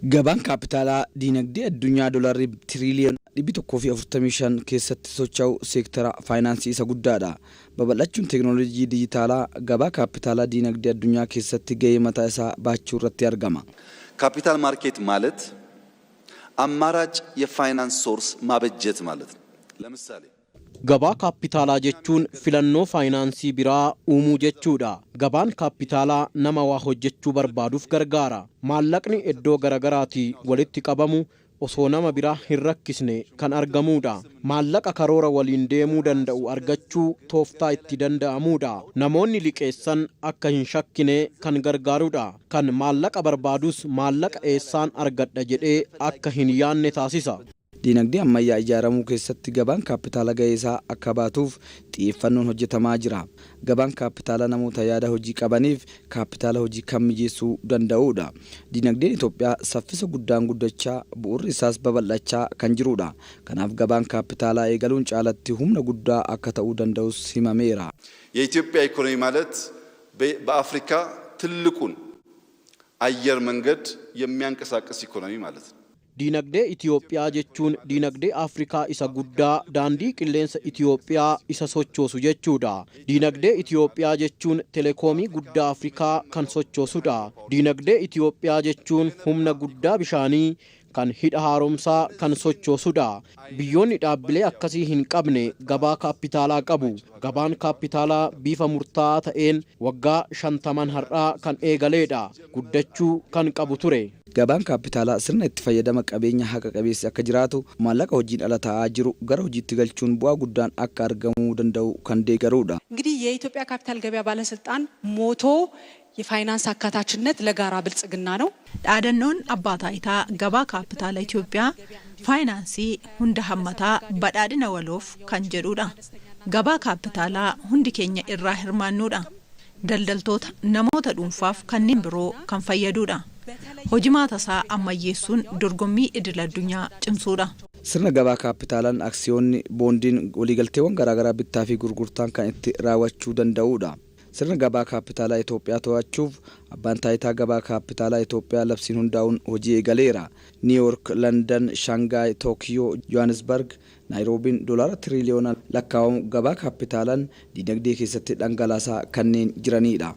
Gabaan kaapitaalaa diinagdee addunyaa doolarii tiriliyoon 145 keessatti socho'u seektara faayinaansii isa guddaadha. Babal'achuun teekinooloojii dijitaalaa gabaa kaapitaalaa diinagdee addunyaa keessatti gahee mataa isaa baachuu irratti argama. ካፒታል ማርኬት ማለት አማራጭ የፋይናንስ ሶርስ ማበጀት ማለት ነው። ለምሳሌ gabaa kaapitaalaa jechuun filannoo faayinaansii biraa uumuu jechuudha. Gabaan kaapitaalaa nama waa hojjechuu barbaaduuf gargaara. Maallaqni iddoo garaagaraatii walitti qabamu osoo nama biraa hin rakkisne kan argamuudha. Maallaqa karoora waliin deemuu danda'u argachuu tooftaa itti danda'amuudha. Namoonni liqeessan akka hin shakkine kan gargaaruudha. Kan maallaqa barbaadus maallaqa eessaan argadha jedhee akka hin yaanne taasisa. Diinagdee ammayyaa ijaaramuu keessatti gabaan kaapitaalaa gahee isaa akka baatuuf xiyyeeffannoon hojjetamaa jira. Gabaan kaapitaalaa namoota yaada hojii qabaniif kaapitaala hojii kan mijeessuu danda'uudha. Diinagdeen Itoophiyaa saffisa guddaan guddachaa bu'uurri isaas babal'achaa kan jirudha. Kanaaf gabaan kaapitaalaa eegaluun caalatti humna guddaa akka ta'uu danda'us himameera. የኢትዮጵያ ኢኮኖሚ ማለት በአፍሪካ ትልቁን አየር መንገድ የሚያንቀሳቅስ ኢኮኖሚ ማለት ነው። Diinagdee Itoophiyaa jechuun diinagdee Afrikaa isa guddaa daandii qilleensa Itoophiyaa isa sochoosu jechuudha. Diinagdee Itoophiyaa jechuun telekoomii guddaa Afrikaa kan sochoosudha. Diinagdee Itoophiyaa jechuun humna guddaa bishaanii kan hidha haaromsaa kan sochoosudha. Biyyoonni dhaabbilee akkasii hin qabne gabaa kaapitaalaa qabu. Gabaan kaapitaalaa bifa murtaa'aa ta'een waggaa 50 har'aa kan eegaleedha. Guddachuu kan qabu ture. Gabaan kaapitaalaa sirna itti fayyadama qabeenya haqa qabeessi akka jiraatu maallaqa hojiin ala ta'aa jiru gara hojiitti galchuun bu'aa guddaan akka argamuu danda'u kan deeggaruudha. እንግዲህ የኢትዮጵያ ካፒታል ገበያ ባለስልጣን ሞቶ የፋይናንስ አካታችነት ለጋራ ብልጽግና ነው። ዳደኖን አባታይታ ገባ ካፒታል ኢትዮጵያ ፋይናንሲ ሁንደ ሐመታ በዳድነ ወሎፍ ከንጀዱዳ ገባ ካፒታላ ሁንዲ ኬኛ ኢራ ህርማኑዳ daldaltoota namoota dhuunfaaf kanneen biroo kan fayyaduudha. Hojimaata isaa ammayyeessuun dorgommii idil addunyaa cimsuudha. Sirna gabaa kaapitaalaan aksiyoonni boondiin waliigalteewwan garaagaraa bittaa fi gurgurtaan kan itti raawwachuu danda'uudha. Sirna gabaa kaapitaalaa Itoophiyaa to'achuuf abbaan taayitaa gabaa kaapitaalaa Itoophiyaa labsiin hundaa'uun hojii eegaleera. Niiwuork, London, Shaangaay, Tookiyoo, Johannesburg, Naayiroobiin doolaara tiriliyoonaan lakkaa'amu gabaa kaapitaalaan diinagdee keessatti dhangalaasaa kanneen jiranidha.